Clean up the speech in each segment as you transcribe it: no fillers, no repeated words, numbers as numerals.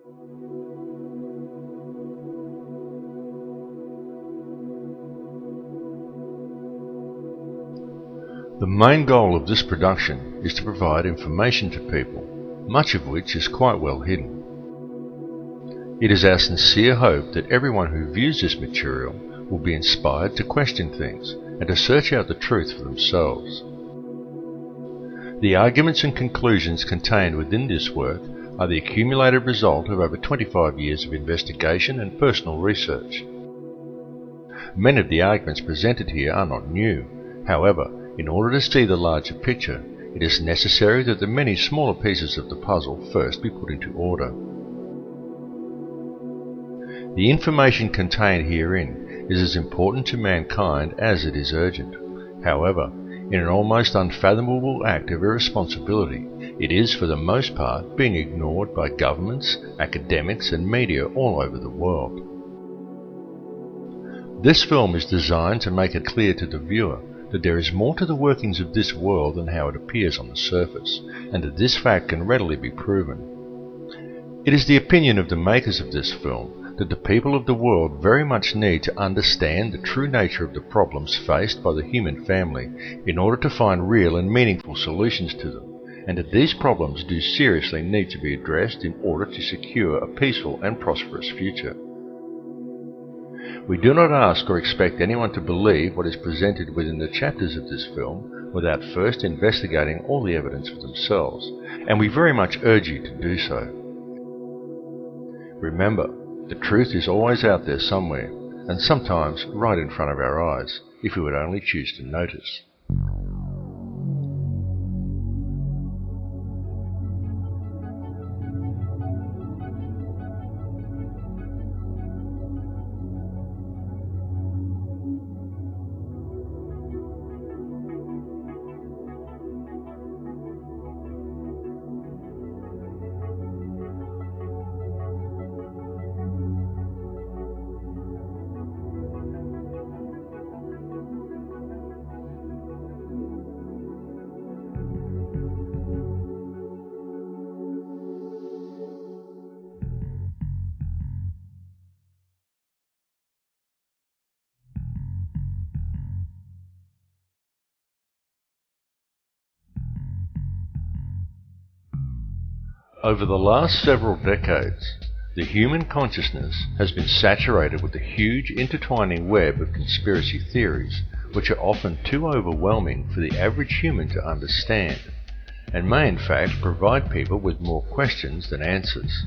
The main goal of this production is to provide information to people, much of which is quite well hidden. It is our sincere hope that everyone who views this material will be inspired to question things and to search out the truth for themselves. The arguments and conclusions contained within this work are the accumulated result of over 25 years of investigation and personal research. Many of the arguments presented here are not new. However, in order to see the larger picture, it is necessary that the many smaller pieces of the puzzle first be put into order. The information contained herein is as important to mankind as it is urgent. However, in an almost unfathomable act of irresponsibility, it is for the most part being ignored by governments, academics and media all over the world. This film is designed to make it clear to the viewer that there is more to the workings of this world than how it appears on the surface, and that this fact can readily be proven. It is the opinion of the makers of this film that the people of the world very much need to understand the true nature of the problems faced by the human family in order to find real and meaningful solutions to them, and that these problems do seriously need to be addressed in order to secure a peaceful and prosperous future. We do not ask or expect anyone to believe what is presented within the chapters of this film without first investigating all the evidence for themselves, and we very much urge you to do so. Remember, the truth is always out there somewhere, and sometimes right in front of our eyes, if we would only choose to notice. Over the last several decades, the human consciousness has been saturated with a huge intertwining web of conspiracy theories, which are often too overwhelming for the average human to understand, and may in fact provide people with more questions than answers.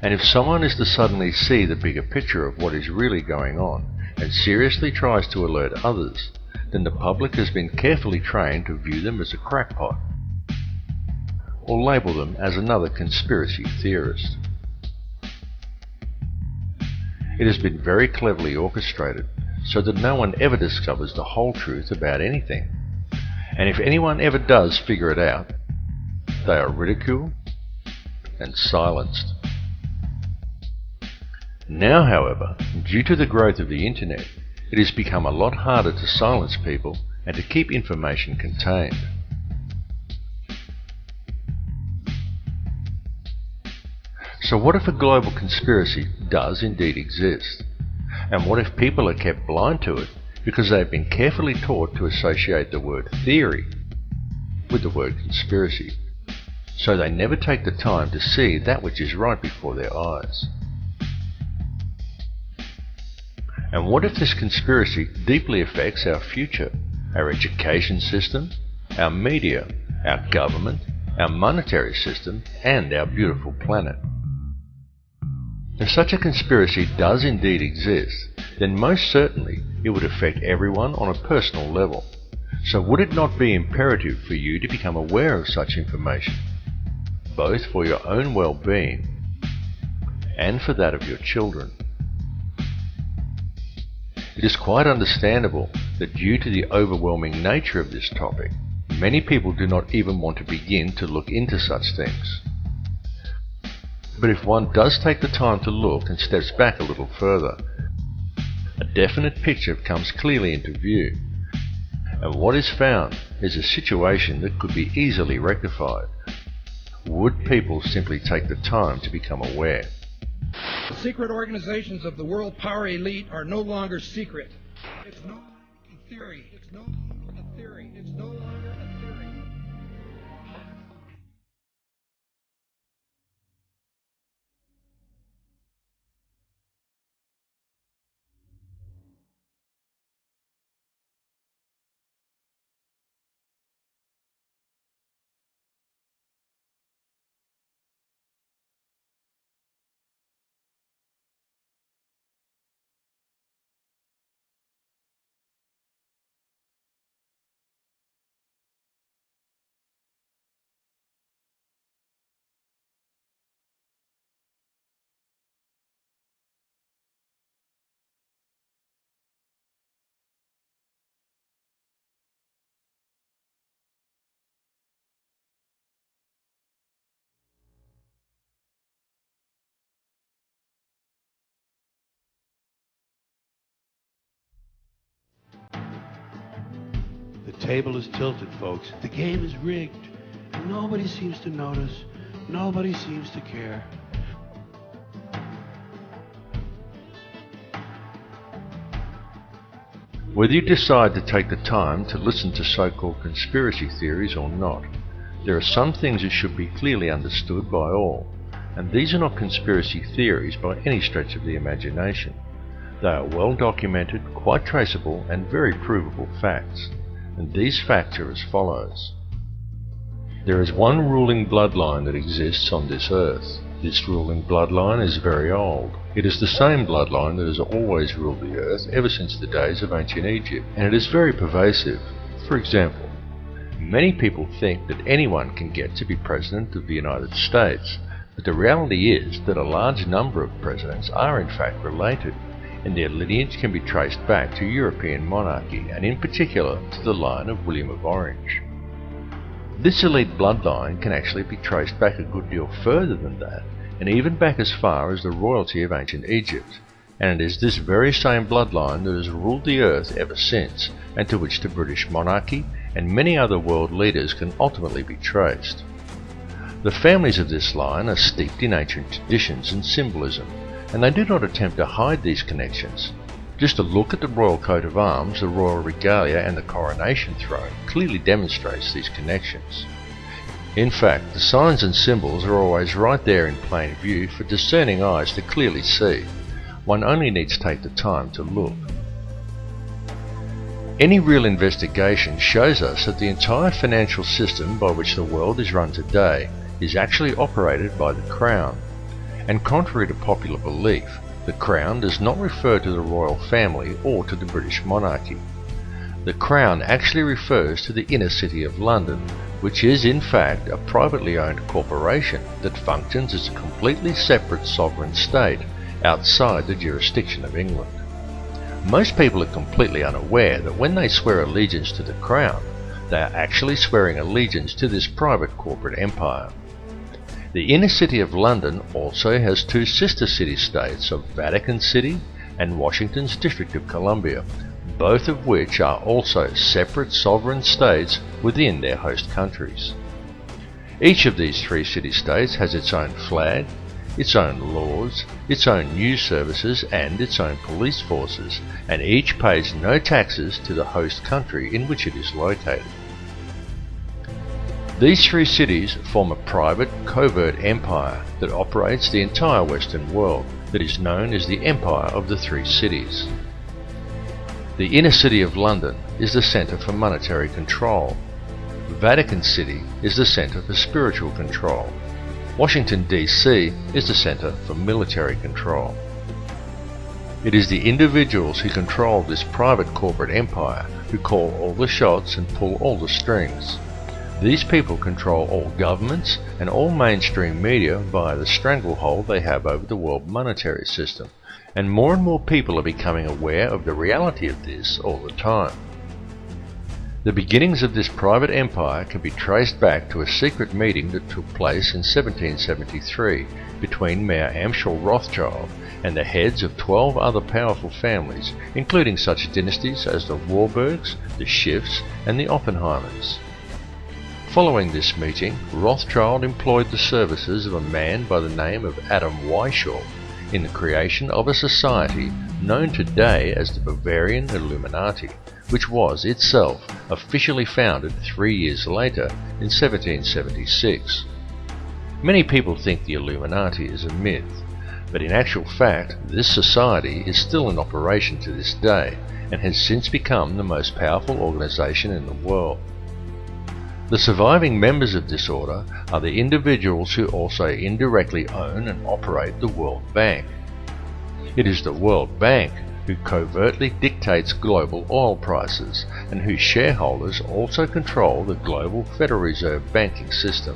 And if someone is to suddenly see the bigger picture of what is really going on, and seriously tries to alert others, then the public has been carefully trained to view them as a crackpot, or label them as another conspiracy theorist. It has been very cleverly orchestrated, so that no one ever discovers the whole truth about anything, and if anyone ever does figure it out, they are ridiculed and silenced. Now, however, due to the growth of the internet, it has become a lot harder to silence people and to keep information contained. So what if a global conspiracy does indeed exist? And what if people are kept blind to it because they have been carefully taught to associate the word theory with the word conspiracy, so they never take the time to see that which is right before their eyes? And what if this conspiracy deeply affects our future, our education system, our media, our government, our monetary system, and our beautiful planet? If such a conspiracy does indeed exist, then most certainly it would affect everyone on a personal level. So would it not be imperative for you to become aware of such information, both for your own well-being and for that of your children? It is quite understandable that due to the overwhelming nature of this topic, many people do not even want to begin to look into such things. But if one does take the time to look and steps back a little further, a definite picture comes clearly into view, and what is found is a situation that could be easily rectified. Would people simply take the time to become aware? The secret organizations of the world power elite are no longer secret. It's no longer a theory. It's no longer a theory. It's no longer a theory. The table is tilted, folks. The game is rigged. And nobody seems to notice. Nobody seems to care. Whether you decide to take the time to listen to so-called conspiracy theories or not, there are some things that should be clearly understood by all, and these are not conspiracy theories by any stretch of the imagination. They are well documented, quite traceable, and very provable facts, and these facts are as follows. There is one ruling bloodline that exists on this earth. This ruling bloodline is very old. It is the same bloodline that has always ruled the earth ever since the days of ancient Egypt, and it is very pervasive. For example, many people think that anyone can get to be President of the United States, but the reality is that a large number of presidents are in fact related, and their lineage can be traced back to European monarchy, and in particular to the line of William of Orange. This elite bloodline can actually be traced back a good deal further than that, and even back as far as the royalty of ancient Egypt, and it is this very same bloodline that has ruled the earth ever since, and to which the British monarchy and many other world leaders can ultimately be traced. The families of this line are steeped in ancient traditions and symbolism, and they do not attempt to hide these connections. Just a look at the royal coat of arms, the royal regalia and the coronation throne clearly demonstrates these connections. In fact, the signs and symbols are always right there in plain view for discerning eyes to clearly see. One only needs to take the time to look. Any real investigation shows us that the entire financial system by which the world is run today is actually operated by the Crown. And contrary to popular belief, the Crown does not refer to the royal family or to the British monarchy. The Crown actually refers to the inner city of London, which is in fact a privately owned corporation that functions as a completely separate sovereign state outside the jurisdiction of England. Most people are completely unaware that when they swear allegiance to the Crown, they are actually swearing allegiance to this private corporate empire. The inner city of London also has two sister city-states of Vatican City and Washington's District of Columbia, both of which are also separate sovereign states within their host countries. Each of these three city-states has its own flag, its own laws, its own news services and its own police forces, and each pays no taxes to the host country in which it is located. These three cities form a private, covert empire that operates the entire Western world, that is known as the Empire of the Three Cities. The inner city of London is the centre for monetary control. Vatican City is the centre for spiritual control. Washington, D.C. is the centre for military control. It is the individuals who control this private corporate empire who call all the shots and pull all the strings. These people control all governments and all mainstream media via the stranglehold they have over the world monetary system, and more people are becoming aware of the reality of this all the time. The beginnings of this private empire can be traced back to a secret meeting that took place in 1773 between Mayor Amschel Rothschild and the heads of 12 other powerful families, including such dynasties as the Warburgs, the Schiffs, and the Oppenheimers. Following this meeting, Rothschild employed the services of a man by the name of Adam Weishaupt in the creation of a society known today as the Bavarian Illuminati, which was itself officially founded 3 years later in 1776. Many people think the Illuminati is a myth, but in actual fact this society is still in operation to this day and has since become the most powerful organization in the world. The surviving members of this order are the individuals who also indirectly own and operate the World Bank. It is the World Bank who covertly dictates global oil prices and whose shareholders also control the global Federal Reserve banking system.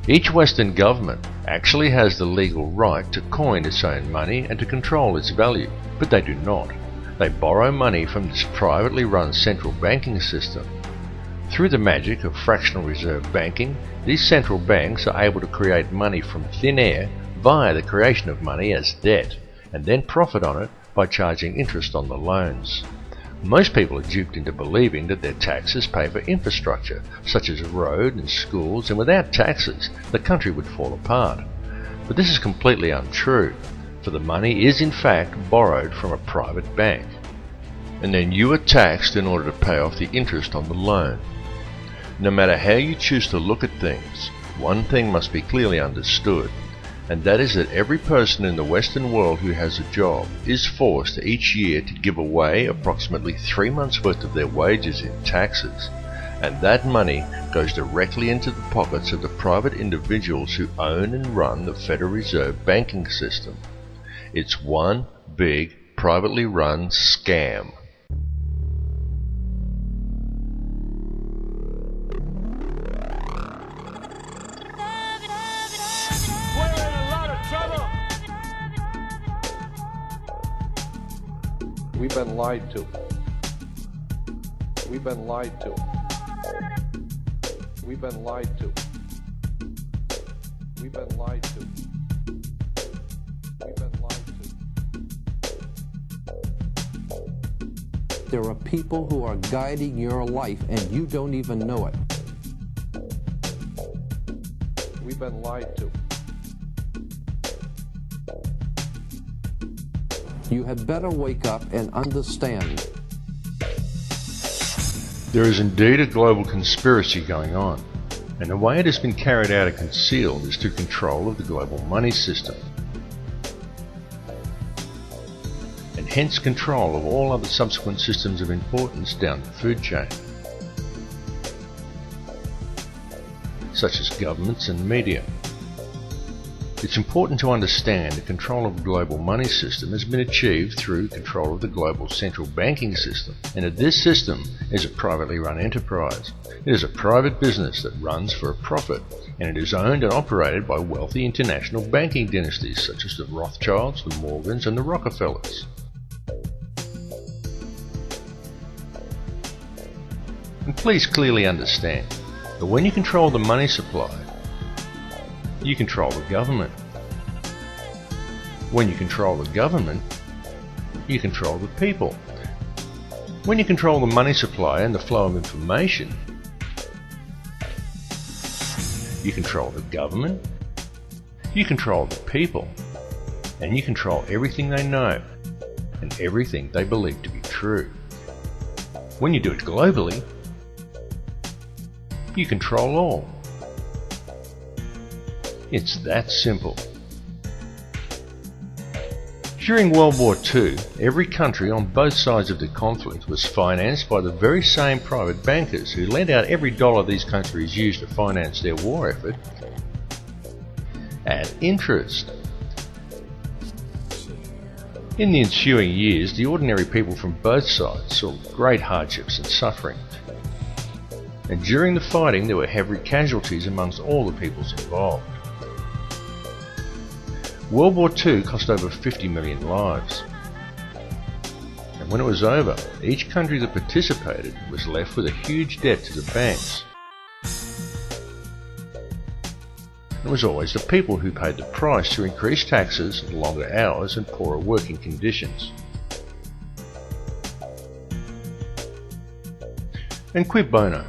Each Western government actually has the legal right to coin its own money and to control its value, but they do not. They borrow money from this privately run central banking system. Through the magic of fractional reserve banking, these central banks are able to create money from thin air via the creation of money as debt, and then profit on it by charging interest on the loans. Most people are duped into believing that their taxes pay for infrastructure, such as road and schools, and without taxes, the country would fall apart. But this is completely untrue, for the money is in fact borrowed from a private bank, and then you are taxed in order to pay off the interest on the loan. No matter how you choose to look at things, one thing must be clearly understood, and that is that every person in the Western world who has a job is forced each year to give away approximately 3 months' worth of their wages in taxes, and that money goes directly into the pockets of the private individuals who own and run the Federal Reserve banking system. It's one big, privately run scam. We've been lied to. We've been lied to. We've been lied to. We've been lied to. We've been lied to. There are people who are guiding your life and you don't even know it. We've been lied to. You had better wake up and understand. There is indeed a global conspiracy going on, and the way it has been carried out and concealed is through control of the global money system, and hence control of all other subsequent systems of importance down the food chain, such as governments and media. It's important to understand that control of the global money system has been achieved through control of the global central banking system, and that this system is a privately run enterprise. It is a private business that runs for a profit, and it is owned and operated by wealthy international banking dynasties such as the Rothschilds, the Morgans, and the Rockefellers. And please clearly understand that when you control the money supply, you control the government. When you control the government, you control the people. When you control the money supply and the flow of information, you control the government, you control the people, and you control everything they know and everything they believe to be true. When you do it globally, you control all. It's that simple. During World War II, every country on both sides of the conflict was financed by the very same private bankers who lent out every dollar these countries used to finance their war effort at interest. In the ensuing years, the ordinary people from both sides saw great hardships and suffering. And during the fighting, there were heavy casualties amongst all the peoples involved. World War II cost over 50 million lives. And when it was over, each country that participated was left with a huge debt to the banks. It was always the people who paid the price through increased taxes, longer hours and poorer working conditions. And cui bono?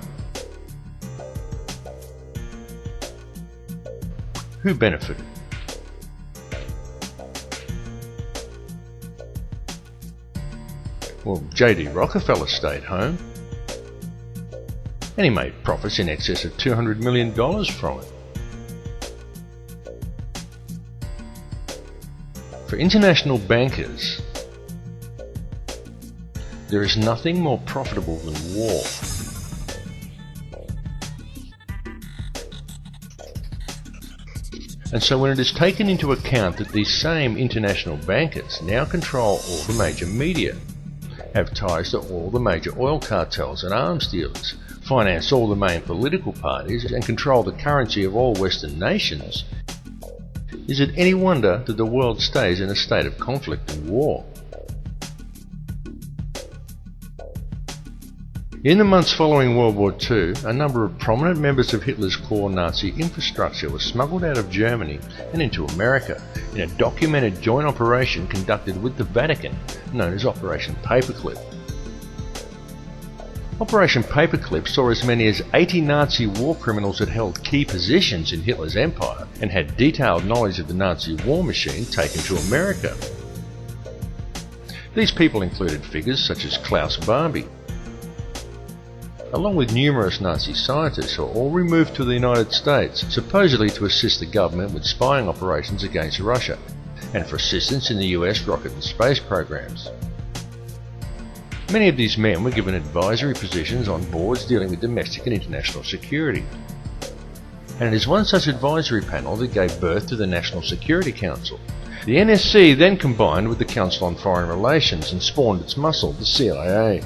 Who benefited? Well, J.D. Rockefeller stayed home, and he made profits in excess of $200 million from it. For international bankers, there is nothing more profitable than war. And so when it is taken into account that these same international bankers now control all the major media, have ties to all the major oil cartels and arms dealers, finance all the main political parties, and control the currency of all Western nations, is it any wonder that the world stays in a state of conflict and war? In the months following World War II, a number of prominent members of Hitler's core Nazi infrastructure were smuggled out of Germany and into America in a documented joint operation conducted with the Vatican, known as Operation Paperclip. Operation Paperclip saw as many as 80 Nazi war criminals that held key positions in Hitler's empire and had detailed knowledge of the Nazi war machine taken to America. These people included figures such as Klaus Barbie, along with numerous Nazi scientists who were all removed to the United States, supposedly to assist the government with spying operations against Russia, and for assistance in the US rocket and space programs. Many of these men were given advisory positions on boards dealing with domestic and international security. And it is one such advisory panel that gave birth to the National Security Council. The NSC then combined with the Council on Foreign Relations and spawned its muscle, the CIA.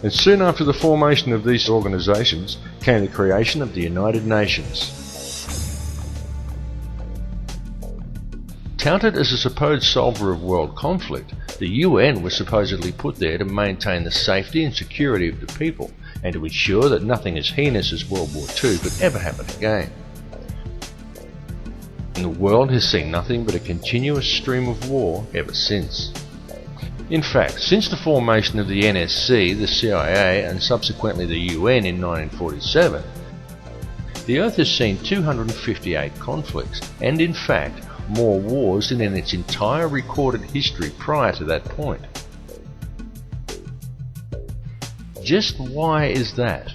And soon after the formation of these organisations came the creation of the United Nations. Touted as a supposed solver of world conflict, the UN was supposedly put there to maintain the safety and security of the people and to ensure that nothing as heinous as World War II could ever happen again. And the world has seen nothing but a continuous stream of war ever since. In fact, since the formation of the NSC, the CIA and subsequently the UN in 1947, the Earth has seen 258 conflicts and in fact more wars than in its entire recorded history prior to that point. Just why is that?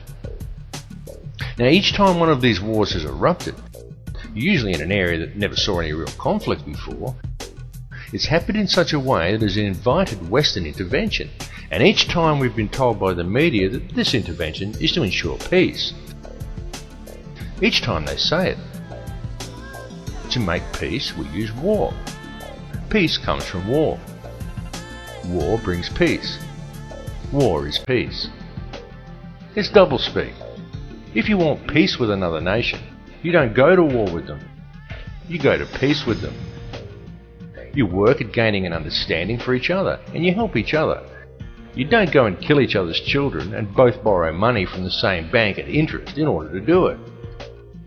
Now each time one of these wars has erupted, usually in an area that never saw any real conflict before, it's happened in such a way that it has invited Western intervention, and each time we've been told by the media that this intervention is to ensure peace. Each time they say it. To make peace, we use war. Peace comes from war. War brings peace. War is peace. It's doublespeak. If you want peace with another nation, you don't go to war with them. You go to peace with them. You work at gaining an understanding for each other, and you help each other. You don't go and kill each other's children and both borrow money from the same bank at interest in order to do it.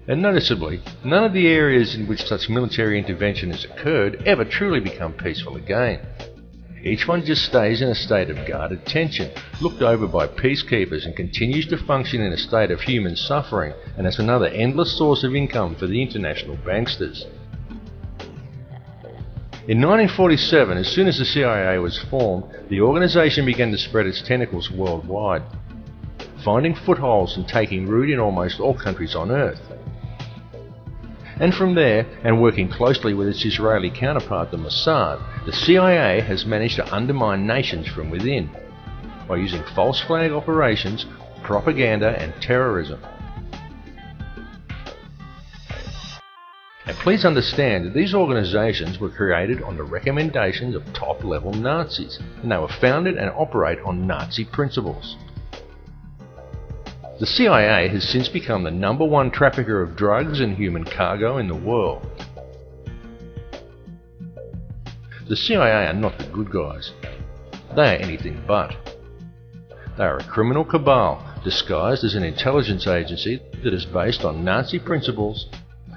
And noticeably, none of the areas in which such military intervention has occurred ever truly become peaceful again. Each one just stays in a state of guarded tension, looked over by peacekeepers, and continues to function in a state of human suffering, and as another endless source of income for the international banksters. In 1947, as soon as the CIA was formed, the organisation began to spread its tentacles worldwide, finding footholds and taking root in almost all countries on Earth. And from there, and working closely with its Israeli counterpart, the Mossad, the CIA has managed to undermine nations from within by using false flag operations, propaganda and terrorism. And please understand that these organisations were created on the recommendations of top-level Nazis, and they were founded and operate on Nazi principles. The CIA has since become the #1 trafficker of drugs and human cargo in the world. The CIA are not the good guys. They are anything but. They are a criminal cabal disguised as an intelligence agency that is based on Nazi principles,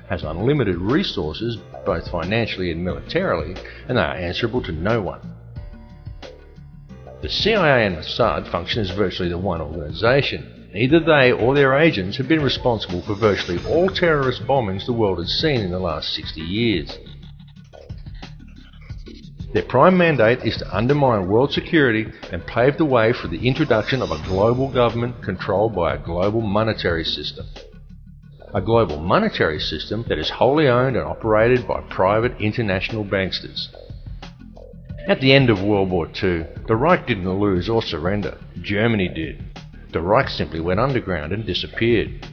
has unlimited resources both financially and militarily, and they are answerable to no one. The CIA and Mossad function as virtually the one organisation. Neither they or their agents have been responsible for virtually all terrorist bombings the world has seen in the last 60 years. Their prime mandate is to undermine world security and pave the way for the introduction of a global government controlled by a global monetary system. A global monetary system that is wholly owned and operated by private international banksters. At the end of World War II, the Reich didn't lose or surrender. Germany did. The Reich simply went underground and disappeared.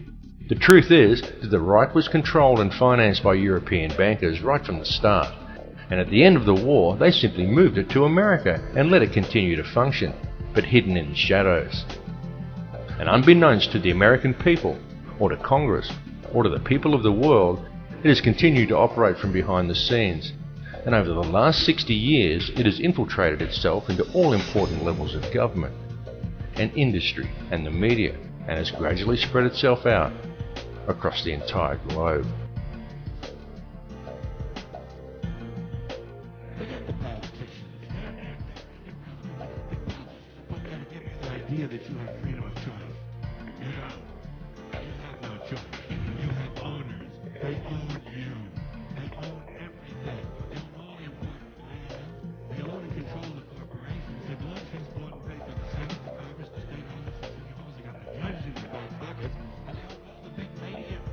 The truth is that the Reich was controlled and financed by European bankers right from the start. And at the end of the war, they simply moved it to America and let it continue to function, but hidden in the shadows. And unbeknownst to the American people, or to Congress, or to the people of the world, it has continued to operate from behind the scenes. And over the last 60 years, it has infiltrated itself into all important levels of government, and industry, and the media, and has gradually spread itself out across the entire globe. Idea that you have freedom of choice. You have no choice. You have owners. They own you. They own everything. They own all the important land. They own and control the corporations. They blood, face, blood, and faith of the Senate, the Congress, the state offices, the city halls. They got the judges in their back pockets. And they own all the big media.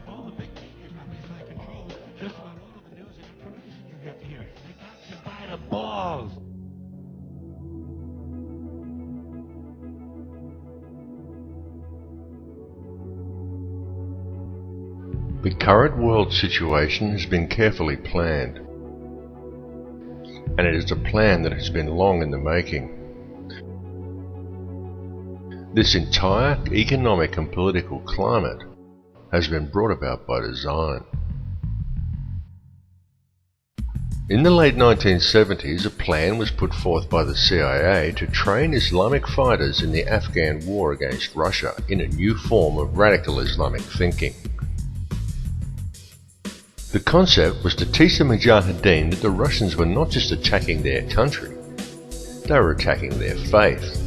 All the big media companies that control just about all of the news and information you get here. They got you by the balls. The current world situation has been carefully planned, and it is a plan that has been long in the making. This entire economic and political climate has been brought about by design. In the late 1970s, a plan was put forth by the CIA to train Islamic fighters in the Afghan war against Russia in a new form of radical Islamic thinking. The concept was to teach the Mujahideen that the Russians were not just attacking their country, they were attacking their faith.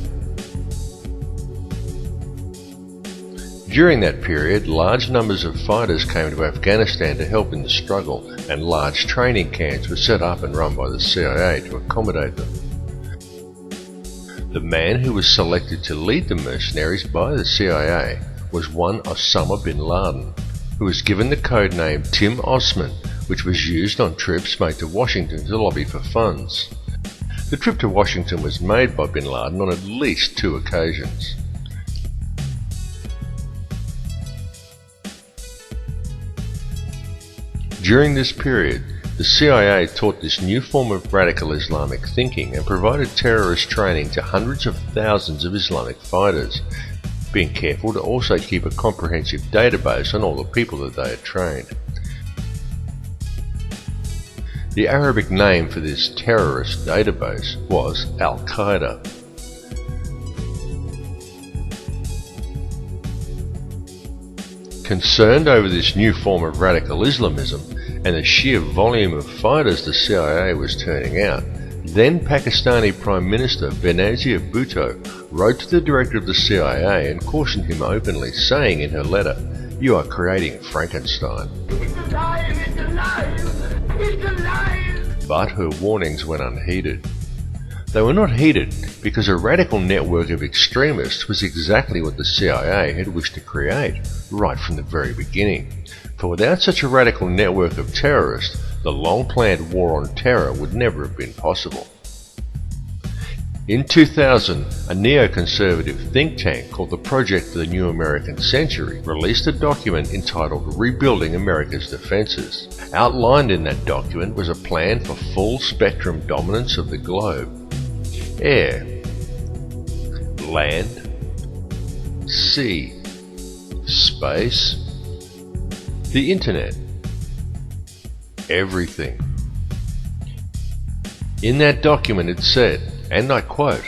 During that period, large numbers of fighters came to Afghanistan to help in the struggle, and large training camps were set up and run by the CIA to accommodate them. The man who was selected to lead the mercenaries by the CIA was one Osama bin Laden, who was given the code name Tim Osman, which was used on trips made to Washington to lobby for funds. The trip to Washington was made by bin Laden on at least 2 occasions. During this period, the CIA taught this new form of radical Islamic thinking and provided terrorist training to hundreds of thousands of Islamic fighters, being careful to also keep a comprehensive database on all the people that they had trained. The Arabic name for this terrorist database was Al-Qaeda. Concerned over this new form of radical Islamism and the sheer volume of fighters the CIA was turning out, then Pakistani Prime Minister Benazir Bhutto wrote to the director of the CIA and cautioned him openly, saying in her letter, "You are creating Frankenstein." It's alive! It's alive! It's alive! But her warnings went unheeded. They were not heeded because a radical network of extremists was exactly what the CIA had wished to create right from the very beginning. For without such a radical network of terrorists, the long-planned war on terror would never have been possible. In 2000, a neoconservative think tank called the Project for the New American Century released a document entitled Rebuilding America's Defenses. Outlined in that document was a plan for full-spectrum dominance of the globe. Air, land, sea, space, the internet, everything. In that document it said, and I quote,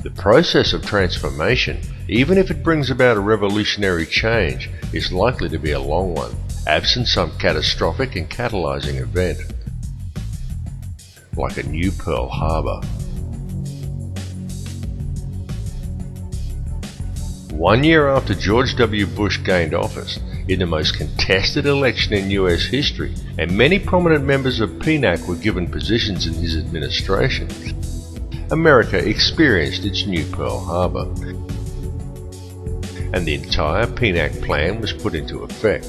The process of transformation, even if it brings about a revolutionary change, is likely to be a long one, absent some catastrophic and catalyzing event, like a new Pearl Harbor. 1 year after George W. Bush gained office, in the most contested election in US history, and many prominent members of PNAC were given positions in his administration, America experienced its new Pearl Harbor, and the entire PNAC plan was put into effect.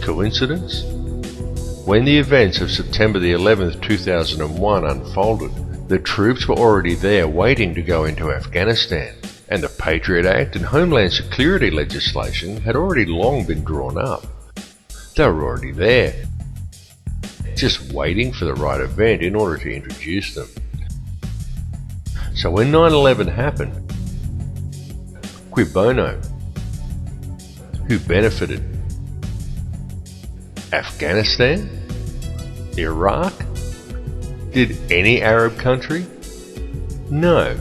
Coincidence? When the events of September the 11th, 2001 unfolded, the troops were already there waiting to go into Afghanistan, and the Patriot Act and Homeland Security legislation had already long been drawn up. They were already there, just waiting for the right event in order to introduce them. So when 9/11 happened, cui bono? Who benefited? Afghanistan? Iraq? Did any Arab country? No.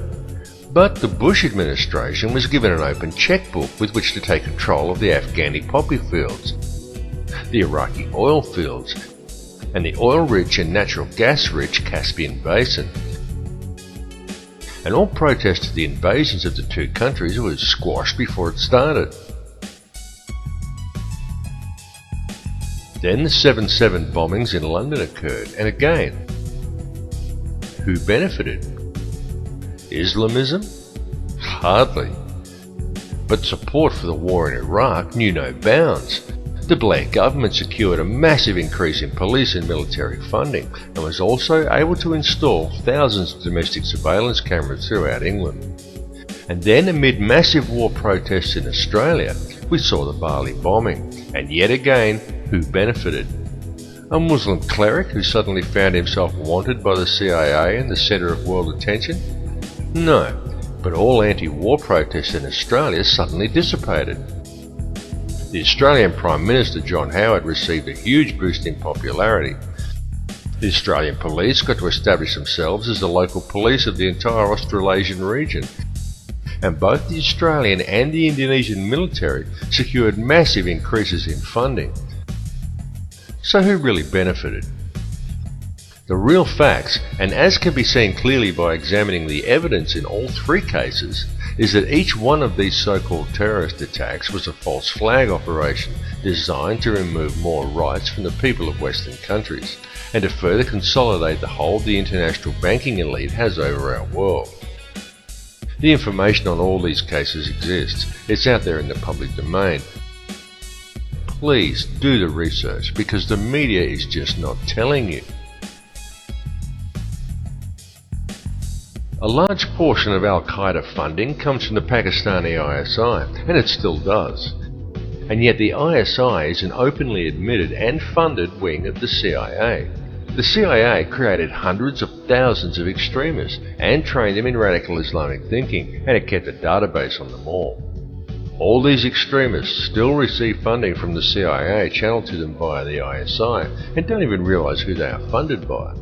But the Bush administration was given an open checkbook with which to take control of the Afghani poppy fields, the Iraqi oil fields, and the oil-rich and natural gas-rich Caspian Basin. And all protest to the invasions of the two countries was squashed before it started. Then the 7/7 bombings in London occurred, and again, who benefited? Islamism? Hardly. But support for the war in Iraq knew no bounds. The Blair government secured a massive increase in police and military funding, and was also able to install thousands of domestic surveillance cameras throughout England. And then, amid massive war protests in Australia, we saw the Bali bombing, and yet again, who benefited? A Muslim cleric who suddenly found himself wanted by the CIA and the centre of world attention? No, but all anti-war protests in Australia suddenly dissipated. The Australian Prime Minister John Howard received a huge boost in popularity. The Australian police got to establish themselves as the local police of the entire Australasian region, and both the Australian and the Indonesian military secured massive increases in funding. So who really benefited? The real facts, and as can be seen clearly by examining the evidence in all three cases, is that each one of these so-called terrorist attacks was a false flag operation designed to remove more rights from the people of Western countries, and to further consolidate the hold the international banking elite has over our world. The information on all these cases exists. It's out there in the public domain. Please do the research, because the media is just not telling you. A large portion of Al-Qaeda funding comes from the Pakistani ISI, and it still does. And yet the ISI is an openly admitted and funded wing of the CIA. The CIA created hundreds of thousands of extremists and trained them in radical Islamic thinking, and it kept a database on them all. All these extremists still receive funding from the CIA channeled to them via the ISI, and don't even realize who they are funded by.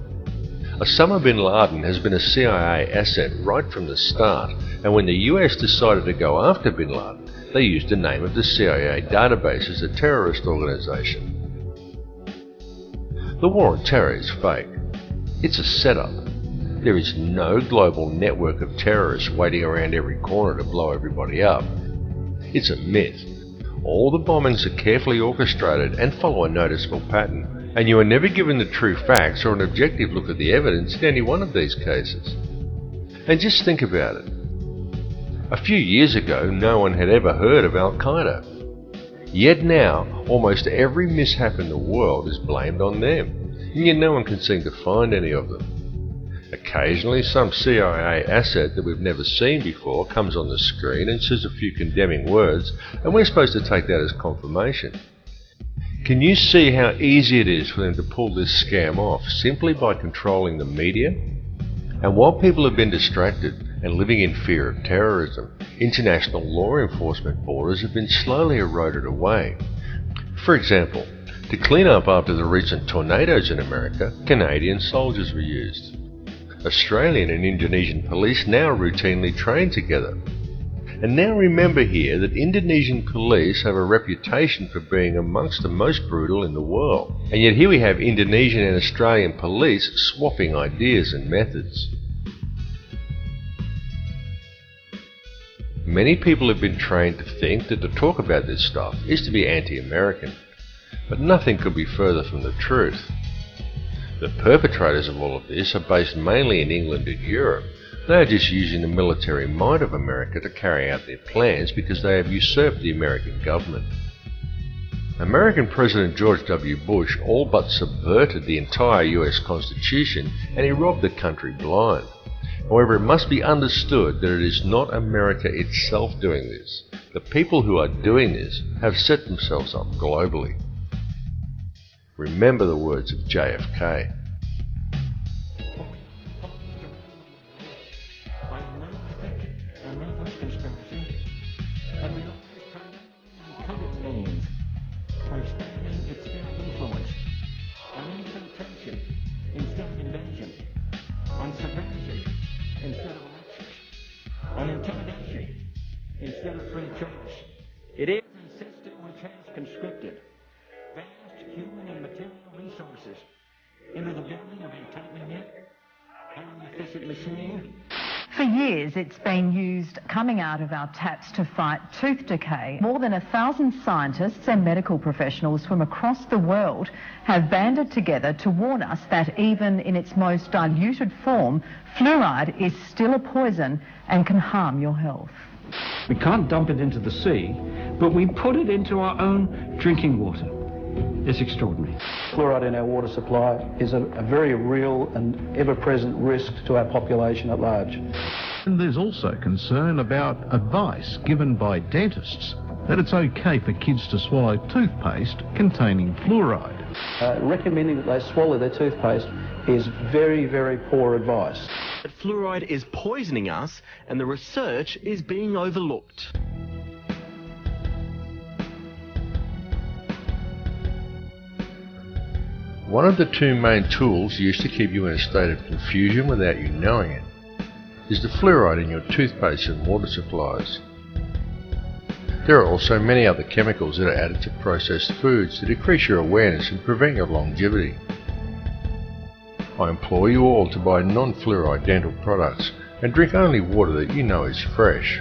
Osama bin Laden has been a CIA asset right from the start, and when the US decided to go after bin Laden, they used the name of the CIA database as a terrorist organization. The war on terror is fake. It's a setup. There is no global network of terrorists waiting around every corner to blow everybody up. It's a myth. All the bombings are carefully orchestrated and follow a noticeable pattern, and you are never given the true facts or an objective look at the evidence in any one of these cases. And just think about it. A few years ago, no one had ever heard of Al-Qaeda. Yet now, almost every mishap in the world is blamed on them, and yet no one can seem to find any of them. Occasionally, some CIA asset that we've never seen before comes on the screen and says a few condemning words, and we're supposed to take that as confirmation. Can you see how easy it is for them to pull this scam off simply by controlling the media? And while people have been distracted and living in fear of terrorism, international law enforcement borders have been slowly eroded away. For example, to clean up after the recent tornadoes in America, Canadian soldiers were used. Australian and Indonesian police now routinely train together. And now remember here that Indonesian police have a reputation for being amongst the most brutal in the world. And yet here we have Indonesian and Australian police swapping ideas and methods. Many people have been trained to think that to talk about this stuff is to be anti-American. But nothing could be further from the truth. The perpetrators of all of this are based mainly in England and Europe. They are just using the military might of America to carry out their plans because they have usurped the American government. American President George W. Bush all but subverted the entire US Constitution, and he robbed the country blind. However, it must be understood that it is not America itself doing this. The people who are doing this have set themselves up globally. Remember the words of JFK. On intimidation instead of free choice. It is a system which has conscripted vast human and material resources into the building of a tightly knit, highly efficient machine. For years, it's been used coming out of our taps to fight tooth decay. More than 1,000 scientists and medical professionals from across the world have banded together to warn us that even in its most diluted form, fluoride is still a poison and can harm your health. We can't dump it into the sea, but we put it into our own drinking water. It's extraordinary. Fluoride in our water supply is a very real and ever-present risk to our population at large. And there's also concern about advice given by dentists that it's okay for kids to swallow toothpaste containing fluoride. Recommending that they swallow their toothpaste is very, very poor advice. But fluoride is poisoning us, and the research is being overlooked. One of the two main tools used to keep you in a state of confusion without you knowing it is the fluoride in your toothpaste and water supplies. There are also many other chemicals that are added to processed foods to decrease your awareness and prevent your longevity. I implore you all to buy non-fluoride dental products and drink only water that you know is fresh.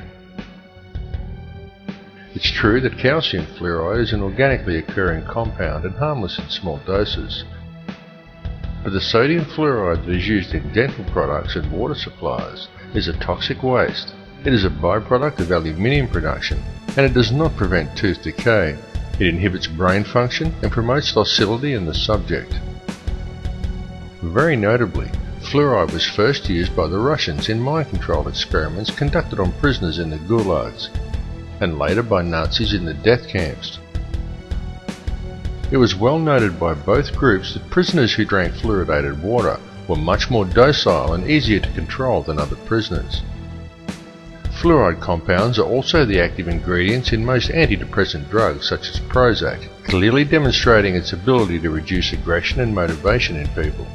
It's true that calcium fluoride is an organically occurring compound and harmless in small doses. But the sodium fluoride that is used in dental products and water supplies is a toxic waste. It is a byproduct of aluminium production, and it does not prevent tooth decay. It inhibits brain function and promotes docility in the subject. Very notably, fluoride was first used by the Russians in mind control experiments conducted on prisoners in the gulags, and later by Nazis in the death camps. It was well noted by both groups that prisoners who drank fluoridated water were much more docile and easier to control than other prisoners. Fluoride compounds are also the active ingredients in most antidepressant drugs such as Prozac, clearly demonstrating its ability to reduce aggression and motivation in people.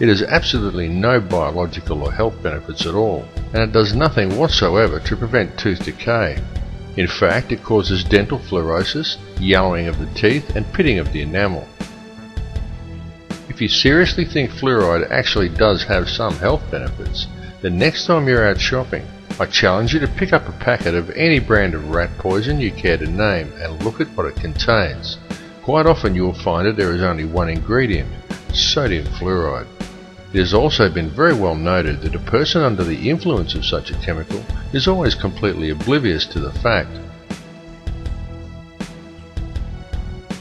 It has absolutely no biological or health benefits at all, and it does nothing whatsoever to prevent tooth decay. In fact, it causes dental fluorosis, yellowing of the teeth, and pitting of the enamel. If you seriously think fluoride actually does have some health benefits, then next time you're out shopping, I challenge you to pick up a packet of any brand of rat poison you care to name and look at what it contains. Quite often you will find that there is only one ingredient, sodium fluoride. It has also been very well noted that a person under the influence of such a chemical is always completely oblivious to the fact.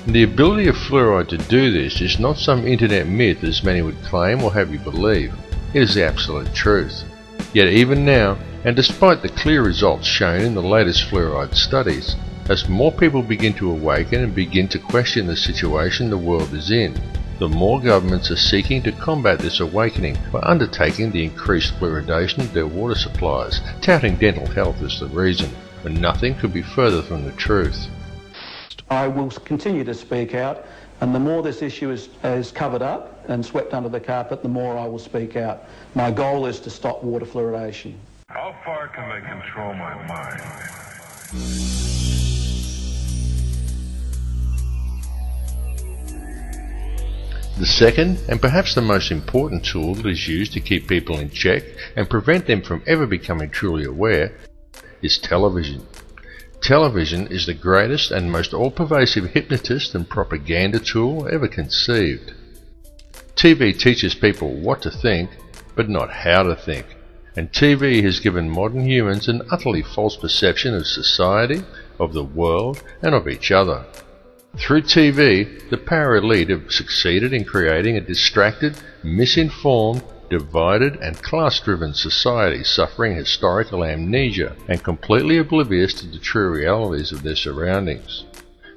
The ability of fluoride to do this is not some internet myth as many would claim or have you believe. It is the absolute truth. Yet even now, and despite the clear results shown in the latest fluoride studies, as more people begin to awaken and begin to question the situation the world is in, the more governments are seeking to combat this awakening by undertaking the increased fluoridation of their water supplies, touting dental health as the reason, when nothing could be further from the truth. I will continue to speak out And the more this issue is covered up and swept under the carpet, the more I will speak out. My goal is to stop water fluoridation. How far can they control my mind? The second, and perhaps the most important tool that is used to keep people in check and prevent them from ever becoming truly aware, is television. Television is the greatest and most all-pervasive hypnotist and propaganda tool ever conceived. TV teaches people what to think, but not how to think. And TV has given modern humans an utterly false perception of society, of the world, and of each other. Through TV, the power elite have succeeded in creating a distracted, misinformed, divided and class-driven society suffering historical amnesia and completely oblivious to the true realities of their surroundings.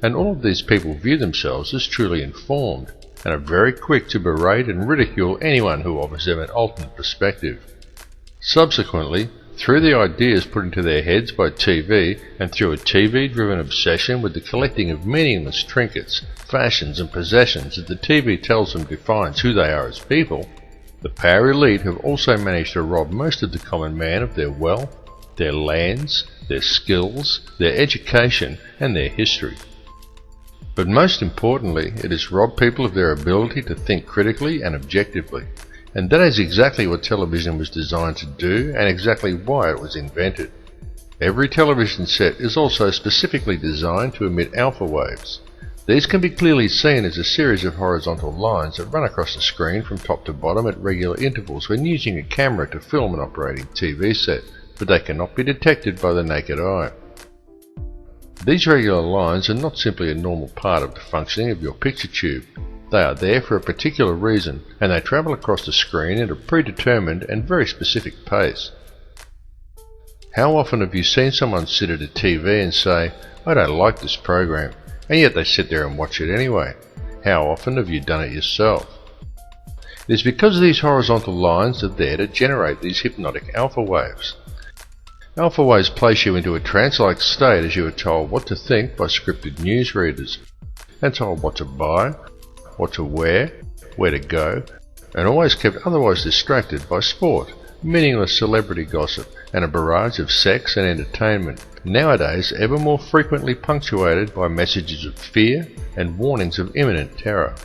And all of these people view themselves as truly informed and are very quick to berate and ridicule anyone who offers them an alternate perspective. Subsequently, through the ideas put into their heads by TV and through a TV-driven obsession with the collecting of meaningless trinkets, fashions and possessions that the TV tells them defines who they are as people, the power elite have also managed to rob most of the common man of their wealth, their lands, their skills, their education and their history. But most importantly, it has robbed people of their ability to think critically and objectively. And that is exactly what television was designed to do and exactly why it was invented. Every television set is also specifically designed to emit alpha waves. These can be clearly seen as a series of horizontal lines that run across the screen from top to bottom at regular intervals when using a camera to film an operating TV set, but they cannot be detected by the naked eye. These regular lines are not simply a normal part of the functioning of your picture tube. They are there for a particular reason, and they travel across the screen at a predetermined and very specific pace. How often have you seen someone sit at a TV and say, "I don't like this program," and yet they sit there and watch it anyway? How often have you done it yourself? It is because these horizontal lines are there to generate these hypnotic alpha waves. Alpha waves place you into a trance-like state as you are told what to think by scripted newsreaders, and told what to buy, what to wear, where to go, and always kept otherwise distracted by sport, meaningless celebrity gossip, and a barrage of sex and entertainment, nowadays ever more frequently punctuated by messages of fear and warnings of imminent terror.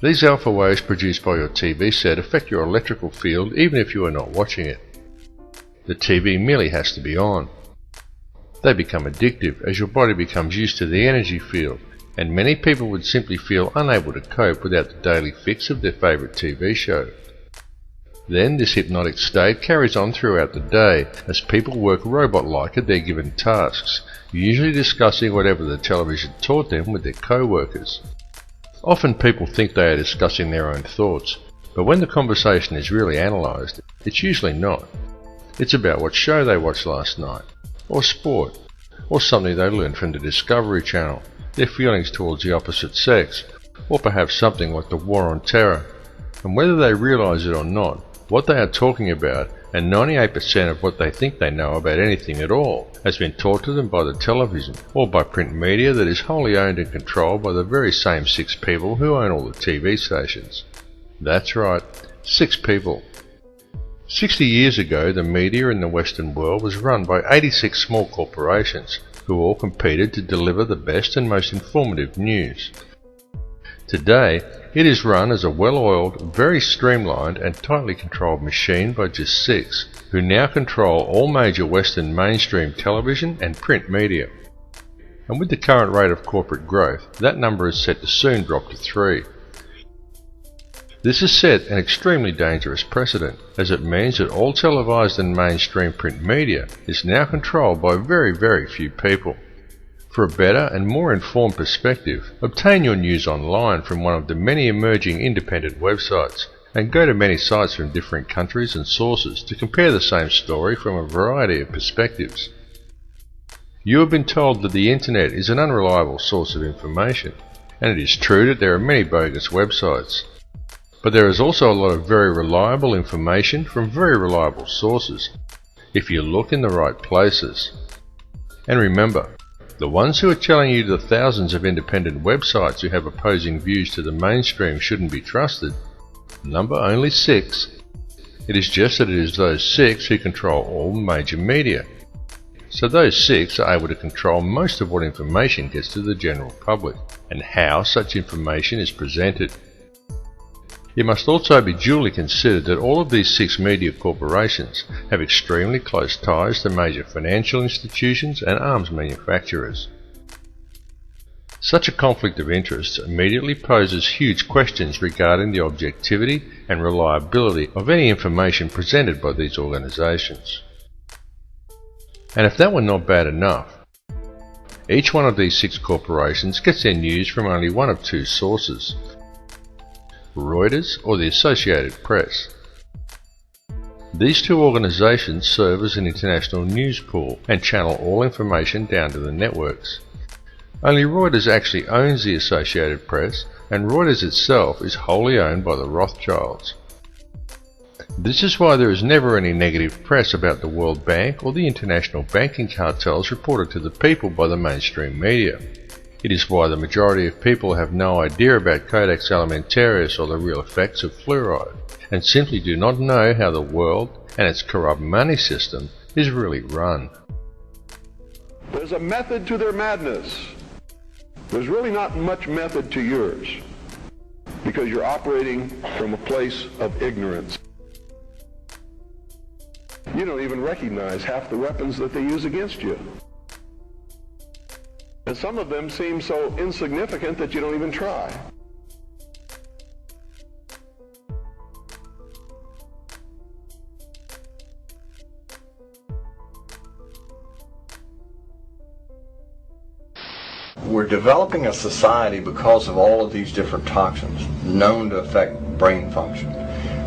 These alpha waves produced by your TV set affect your electrical field even if you are not watching it. The TV merely has to be on. They become addictive as your body becomes used to the energy field, and many people would simply feel unable to cope without the daily fix of their favourite TV show. Then this hypnotic state carries on throughout the day as people work robot-like at their given tasks, usually discussing whatever the television taught them with their co-workers. Often people think they are discussing their own thoughts, but when the conversation is really analysed, it's usually not. It's about what show they watched last night, or sport, or something they learned from the Discovery Channel, their feelings towards the opposite sex, or perhaps something like the war on terror. And whether they realise it or not, what they are talking about, and 98% of what they think they know about anything at all, has been taught to them by the television, or by print media that is wholly owned and controlled by the very same 6 people who own all the TV stations. That's right, 6 people. 60 years ago, the media in the Western world was run by 86 small corporations, who all competed to deliver the best and most informative news. Today, it is run as a well-oiled, very streamlined and tightly controlled machine by just 6, who now control all major Western mainstream television and print media. And with the current rate of corporate growth, that number is set to soon drop to 3. This has set an extremely dangerous precedent, as it means that all televised and mainstream print media is now controlled by very, very few people. For a better and more informed perspective, obtain your news online from one of the many emerging independent websites, and go to many sites from different countries and sources to compare the same story from a variety of perspectives. You have been told that the internet is an unreliable source of information, and it is true that there are many bogus websites. But there is also a lot of very reliable information from very reliable sources, if you look in the right places. And remember, the ones who are telling you the thousands of independent websites who have opposing views to the mainstream shouldn't be trusted, number only 6. It is just that it is those 6 who control all major media. So those 6 are able to control most of what information gets to the general public, and how such information is presented. It must also be duly considered that all of these 6 media corporations have extremely close ties to major financial institutions and arms manufacturers. Such a conflict of interests immediately poses huge questions regarding the objectivity and reliability of any information presented by these organizations. And if that were not bad enough, each one of these 6 corporations gets their news from only one of 2 sources: Reuters or the Associated Press. These 2 organizations serve as an international news pool and channel all information down to the networks. Only Reuters actually owns the Associated Press, and Reuters itself is wholly owned by the Rothschilds. This is why there is never any negative press about the World Bank or the international banking cartels reported to the people by the mainstream media. It is why the majority of people have no idea about Codex Alimentarius or the real effects of fluoride, and simply do not know how the world and its corrupt money system is really run. There's a method to their madness. There's really not much method to yours, because you're operating from a place of ignorance. You don't even recognize half the weapons that they use against you. And some of them seem so insignificant that you don't even try. We're developing a society because of all of these different toxins known to affect brain function.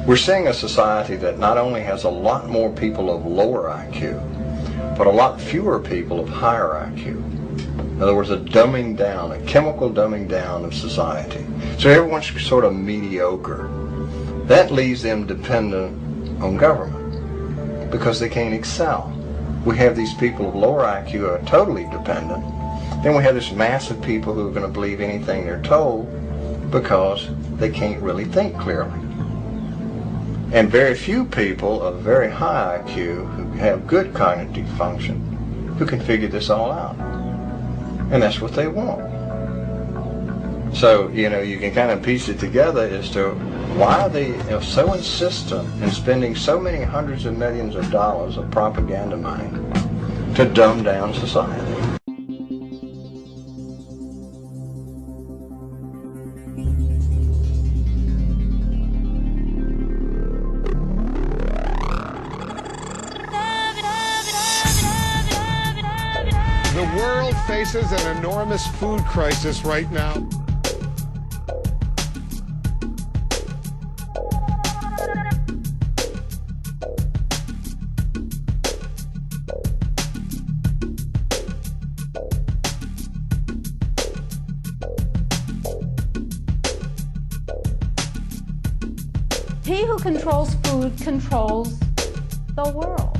We're seeing a society that not only has a lot more people of lower IQ, but a lot fewer people of higher IQ. In other words, a dumbing down, a chemical dumbing down of society. So everyone's sort of mediocre. That leaves them dependent on government because they can't excel. We have these people of lower IQ who are totally dependent. Then we have this mass of people who are going to believe anything they're told because they can't really think clearly. And very few people of very high IQ who have good cognitive function who can figure this all out. And that's what they want. So, you can kind of piece it together as to why they are so insistent in spending so many hundreds of millions of dollars of propaganda money to dumb down society. The world faces an enormous food crisis right now. He who controls food controls the world.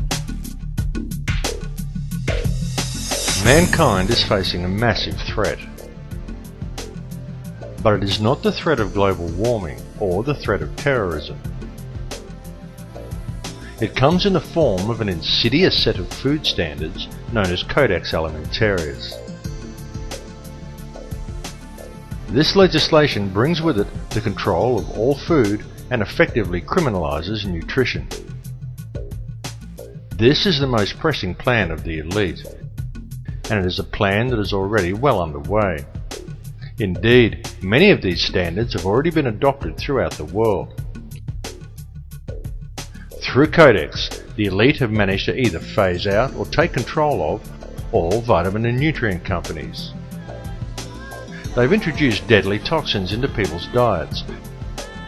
Mankind is facing a massive threat. But it is not the threat of global warming or the threat of terrorism. It comes in the form of an insidious set of food standards known as Codex Alimentarius. This legislation brings with it the control of all food and effectively criminalizes nutrition. This is the most pressing plan of the elite, and it is a plan that is already well underway. Indeed, many of these standards have already been adopted throughout the world. Through Codex, the elite have managed to either phase out or take control of all vitamin and nutrient companies. They've introduced deadly toxins into people's diets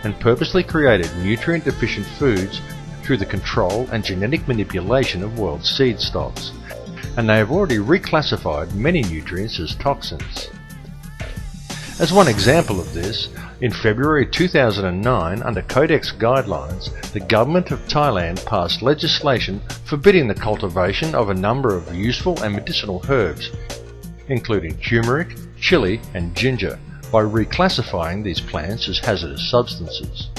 and purposely created nutrient-deficient foods through the control and genetic manipulation of world seed stocks, and they have already reclassified many nutrients as toxins. As one example of this, in February 2009, under Codex guidelines, the government of Thailand passed legislation forbidding the cultivation of a number of useful and medicinal herbs, including turmeric, chili and ginger, by reclassifying these plants as hazardous substances.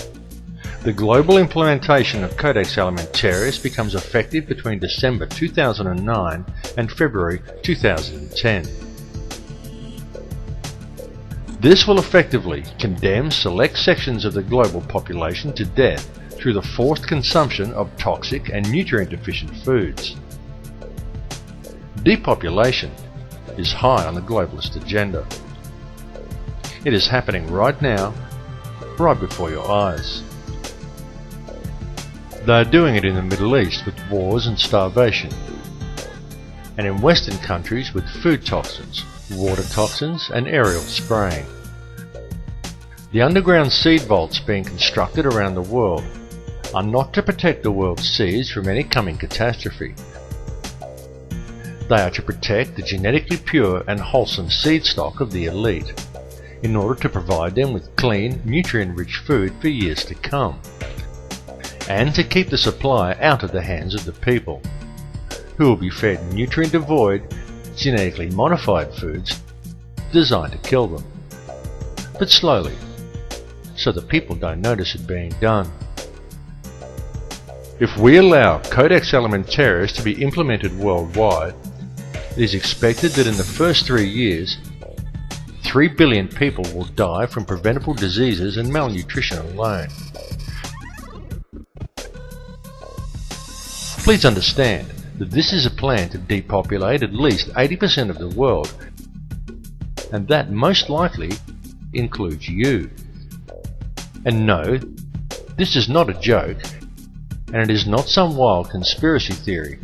The global implementation of Codex Alimentarius becomes effective between December 2009 and February 2010. This will effectively condemn select sections of the global population to death through the forced consumption of toxic and nutrient-deficient foods. Depopulation is high on the globalist agenda. It is happening right now, right before your eyes. They are doing it in the Middle East with wars and starvation, and in Western countries with food toxins, water toxins and aerial spraying. The underground seed vaults being constructed around the world are not to protect the world's seeds from any coming catastrophe. They are to protect the genetically pure and wholesome seed stock of the elite, in order to provide them with clean, nutrient-rich food for years to come, and to keep the supply out of the hands of the people, who will be fed nutrient-devoid, genetically modified foods designed to kill them, but slowly, so the people don't notice it being done. If we allow Codex Alimentarius to be implemented worldwide, it is expected that in the first 3 years, 3 billion people will die from preventable diseases and malnutrition alone. Please understand that this is a plan to depopulate at least 80% of the world, and that most likely includes you. And no, this is not a joke, and it is not some wild conspiracy theory.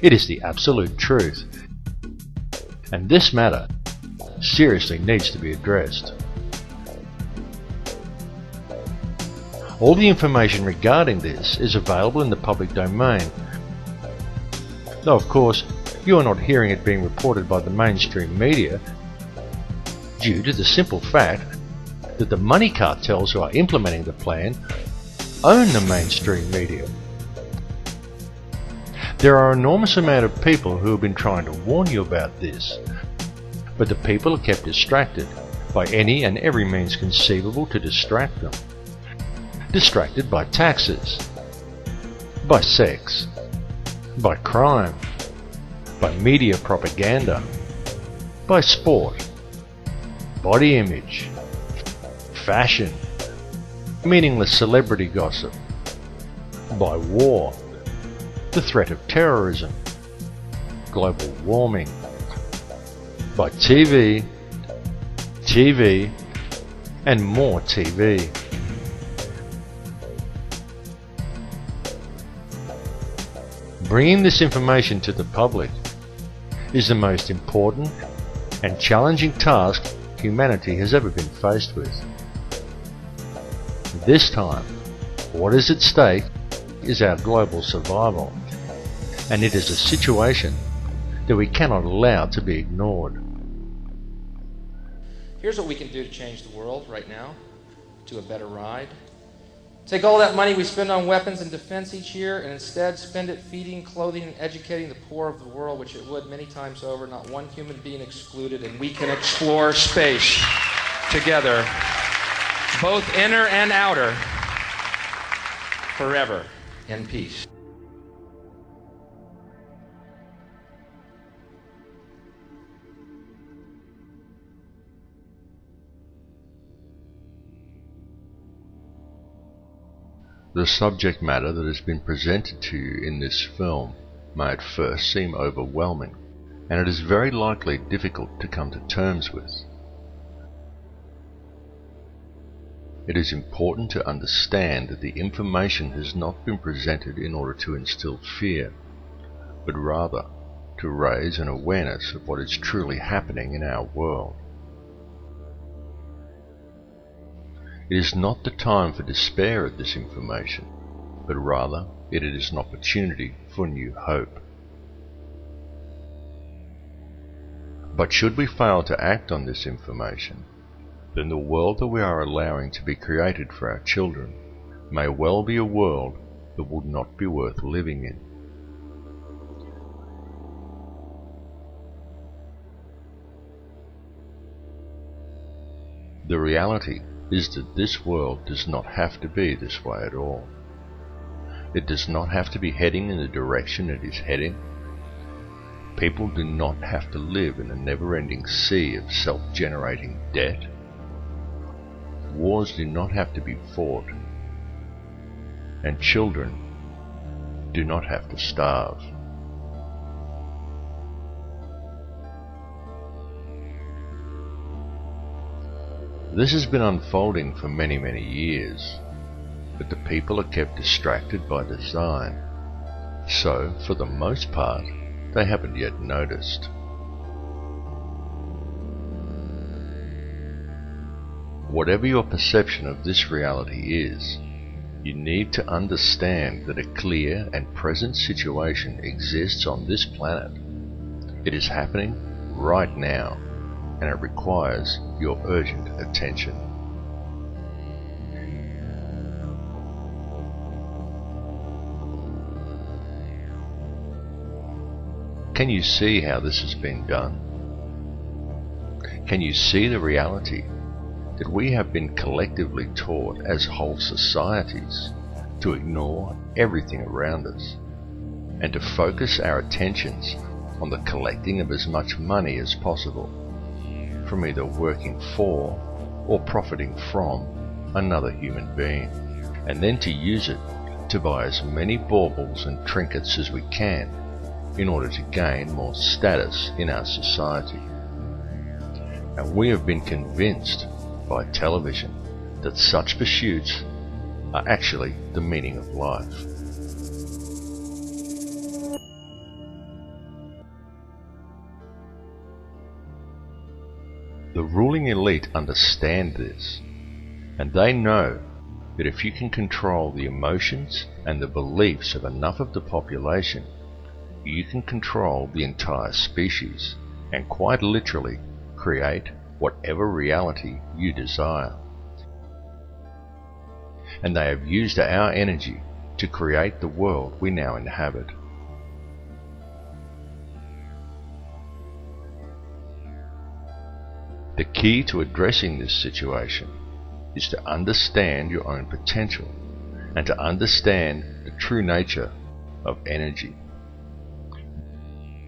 It is the absolute truth. And this matter seriously needs to be addressed. All the information regarding this is available in the public domain, though of course you are not hearing it being reported by the mainstream media due to the simple fact that the money cartels who are implementing the plan own the mainstream media. There are an enormous amount of people who have been trying to warn you about this, but the people are kept distracted by any and every means conceivable to distract them. Distracted by taxes, by sex, by crime, by media propaganda, by sport, body image, fashion, meaningless celebrity gossip, by war, the threat of terrorism, global warming, by TV, and more TV. Bringing this information to the public is the most important and challenging task humanity has ever been faced with. This time, what is at stake is our global survival, and it is a situation that we cannot allow to be ignored. Here's what we can do to change the world right now to a better ride. Take all that money we spend on weapons and defense each year and instead spend it feeding, clothing, and educating the poor of the world, which it would many times over, not one human being excluded, and we can explore space together, both inner and outer, forever in peace. The subject matter that has been presented to you in this film may at first seem overwhelming, and it is very likely difficult to come to terms with. It is important to understand that the information has not been presented in order to instill fear, but rather to raise an awareness of what is truly happening in our world. It is not the time for despair at this information, but rather it is an opportunity for new hope. But should we fail to act on this information, then the world that we are allowing to be created for our children may well be a world that would not be worth living in. The reality is that this world does not have to be this way at all. It does not have to be heading in the direction it is heading. People do not have to live in a never-ending sea of self-generating debt. Wars do not have to be fought. And children do not have to starve. This has been unfolding for many, many years, but the people are kept distracted by design, so for the most part they haven't yet noticed. Whatever your perception of this reality is, you need to understand that a clear and present situation exists on this planet. It is happening right now, and it requires your urgent attention. Can you see how this has been done? Can you see the reality that we have been collectively taught as whole societies to ignore everything around us and to focus our attentions on the collecting of as much money as possible from either working for or profiting from another human being, and then to use it to buy as many baubles and trinkets as we can in order to gain more status in our society. And we have been convinced by television that such pursuits are actually the meaning of life. The ruling elite understand this, and they know that if you can control the emotions and the beliefs of enough of the population, you can control the entire species and quite literally create whatever reality you desire. And they have used our energy to create the world we now inhabit. The key to addressing this situation is to understand your own potential and to understand the true nature of energy.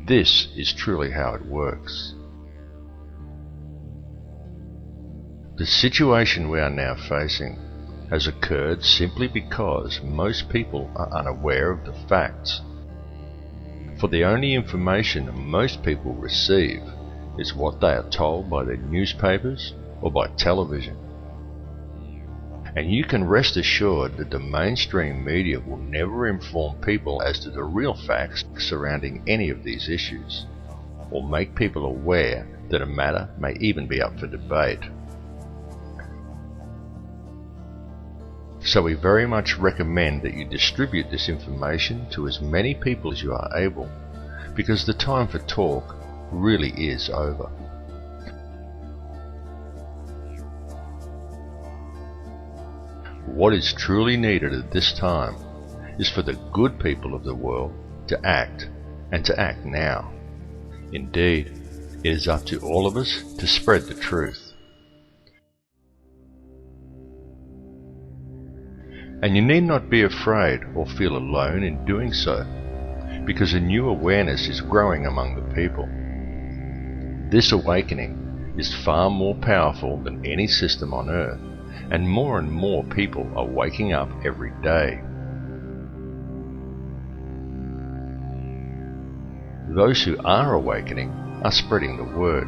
This is truly how it works. The situation we are now facing has occurred simply because most people are unaware of the facts. For the only information most people receive is what they are told by their newspapers or by television. And you can rest assured that the mainstream media will never inform people as to the real facts surrounding any of these issues, or make people aware that a matter may even be up for debate. So we very much recommend that you distribute this information to as many people as you are able, because the time for talk really is over. What is truly needed at this time is for the good people of the world to act, and to act now. Indeed, it is up to all of us to spread the truth. And you need not be afraid or feel alone in doing so, because a new awareness is growing among the people. This awakening is far more powerful than any system on earth, and more people are waking up every day. Those who are awakening are spreading the word,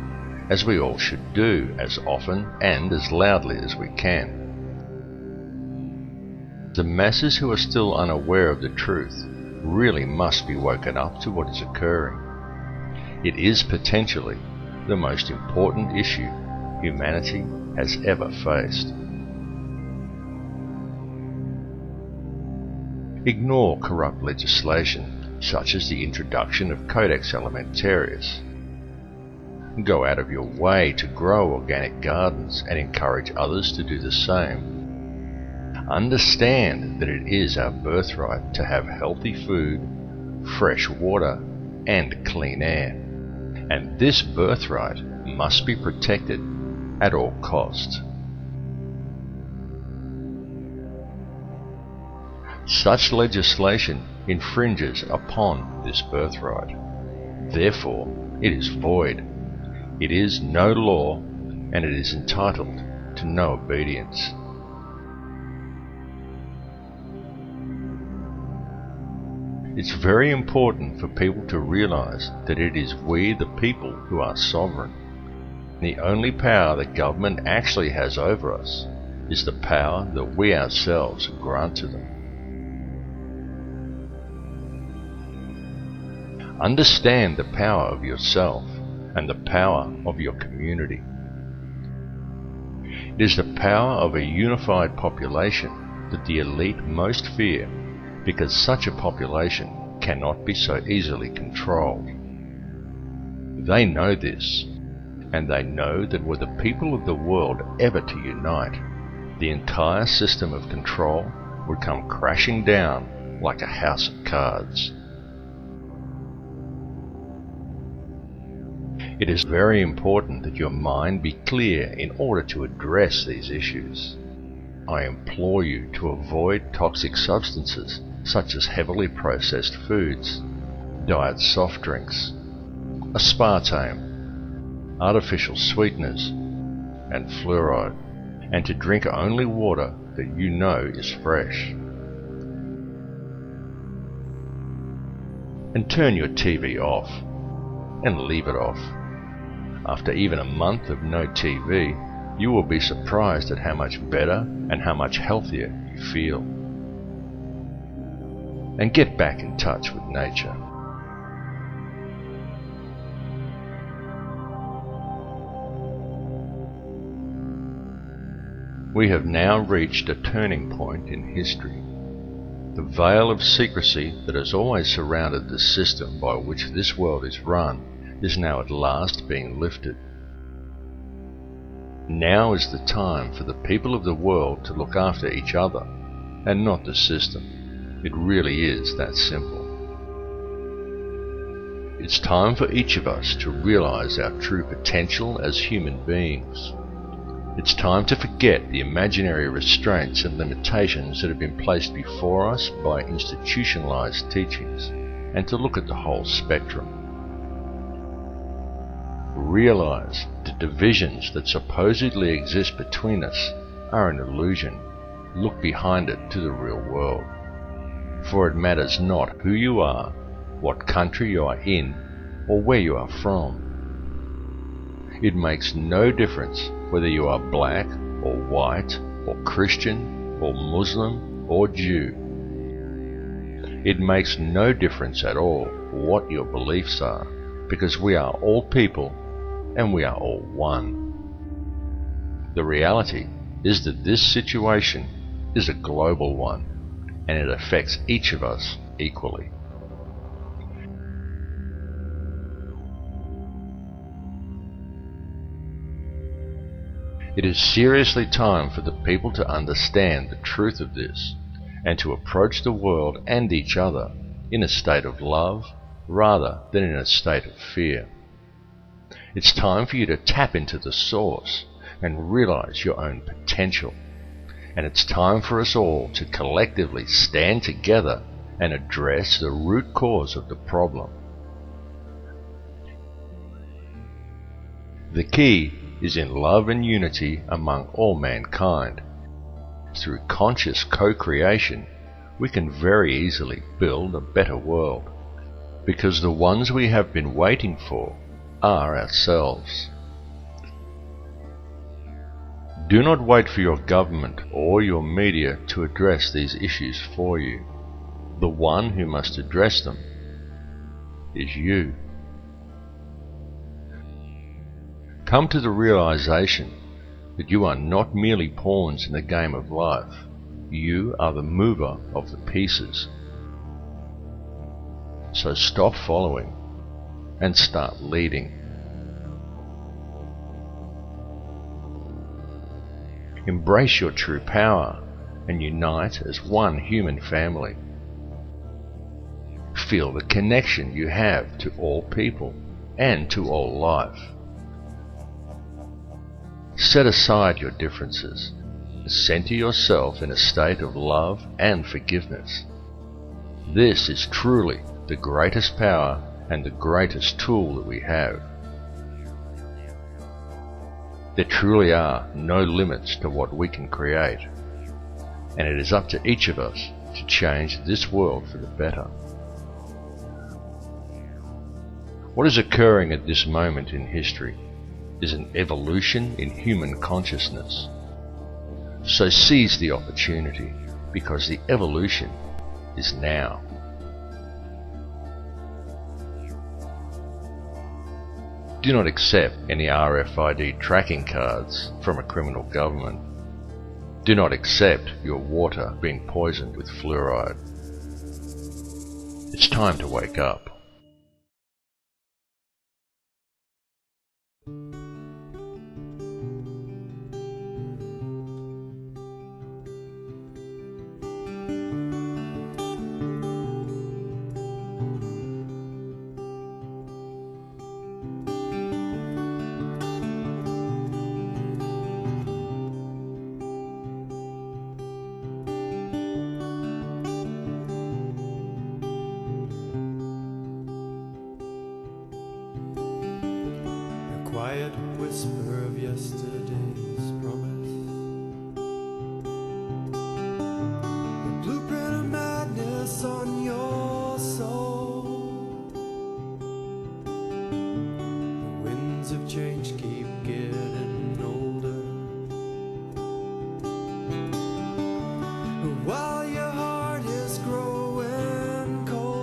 as we all should do, as often and as loudly as we can. The masses who are still unaware of the truth really must be woken up to what is occurring. It is potentially the most important issue humanity has ever faced. Ignore corrupt legislation, such as the introduction of Codex Alimentarius. Go out of your way to grow organic gardens and encourage others to do the same. Understand that it is our birthright to have healthy food, fresh water, and clean air. And this birthright must be protected at all costs. Such legislation infringes upon this birthright. Therefore, it is void. It is no law, and it is entitled to no obedience. It's very important for people to realize that it is we, the people, who are sovereign. The only power that government actually has over us is the power that we ourselves grant to them. Understand the power of yourself and the power of your community. It is the power of a unified population that the elite most fear, because such a population cannot be so easily controlled. They know this, and they know that were the people of the world ever to unite, the entire system of control would come crashing down like a house of cards. It is very important that your mind be clear in order to address these issues. I implore you to avoid toxic substances such as heavily processed foods, diet soft drinks, aspartame, artificial sweeteners, and fluoride, and to drink only water that you know is fresh. And turn your TV off, and leave it off. After even a month of no TV, you will be surprised at how much better and how much healthier you feel. And get back in touch with nature. We have now reached a turning point in history. The veil of secrecy that has always surrounded the system by which this world is run is now at last being lifted. Now is the time for the people of the world to look after each other and not the system. It really is that simple. It's time for each of us to realize our true potential as human beings. It's time to forget the imaginary restraints and limitations that have been placed before us by institutionalized teachings, and to look at the whole spectrum. Realize the divisions that supposedly exist between us are an illusion. Look behind it to the real world. For it matters not who you are, what country you are in, or where you are from. It makes no difference whether you are black or white or Christian or Muslim or Jew. It makes no difference at all what your beliefs are, because we are all people and we are all one. The reality is that this situation is a global one, and it affects each of us equally. It is seriously time for the people to understand the truth of this, and to approach the world and each other in a state of love rather than in a state of fear. It's time for you to tap into the source and realize your own potential. And it's time for us all to collectively stand together and address the root cause of the problem. The key is in love and unity among all mankind. Through conscious co-creation, we can very easily build a better world, because the ones we have been waiting for are ourselves. Do not wait for your government or your media to address these issues for you. The one who must address them is you. Come to the realization that you are not merely pawns in the game of life. You are the mover of the pieces. So stop following and start leading. Embrace your true power and unite as one human family. Feel the connection you have to all people and to all life. Set aside your differences center yourself in a state of love and forgiveness. This is truly the greatest power and the greatest tool that we have. There truly are no limits to what we can create, and it is up to each of us to change this world for the better. What is occurring at this moment in history is an evolution in human consciousness. So seize the opportunity, because the evolution is now. Do not accept any RFID tracking cards from a criminal government. Do not accept your water being poisoned with fluoride. It's time to wake up. Quiet whisper of yesterday's promise, the blueprint of madness on your soul. The winds of change keep getting older, while your heart is growing cold.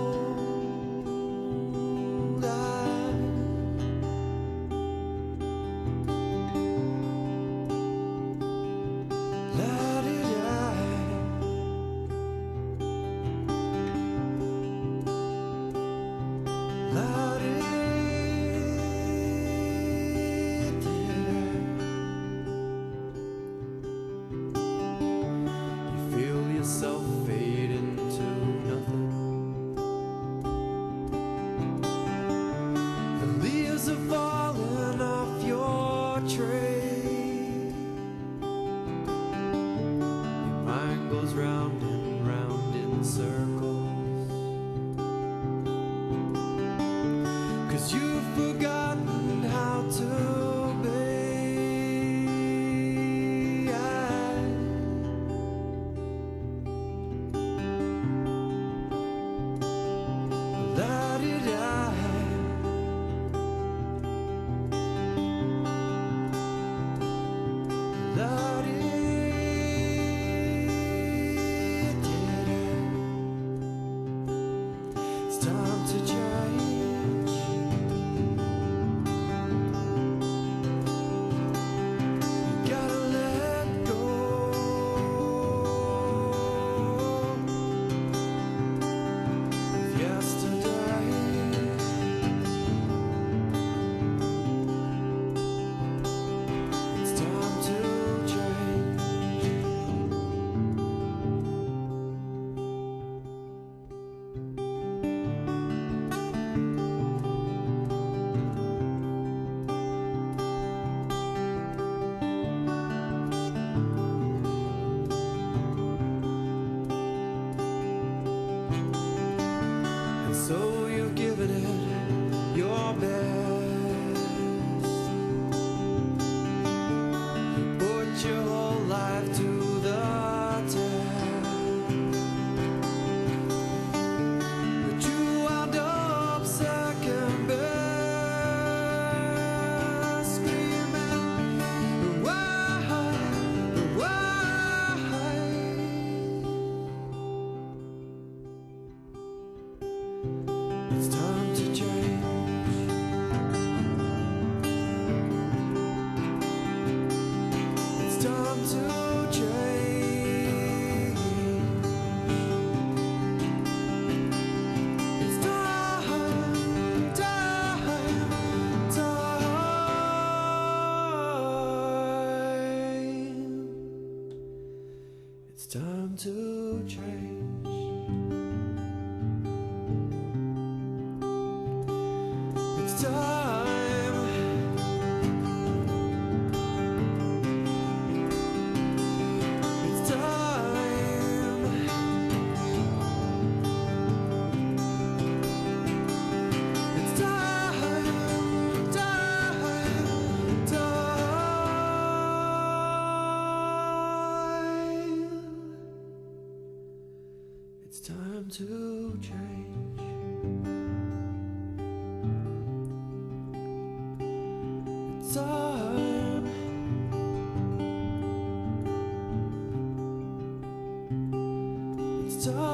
Fade into nothing. The leaves are falling off your tree. Your mind goes round and round in circles, 'cause you've forgotten how to be. It's time to change. You gotta let go of yesterday. It's time to change. So you're giving it your best. You put your whole life to the test, but you wound up second best, screaming, why? It's time to change. It's time to change. It's time. It's time to change. It's time. It's time to change. It's time. It's time.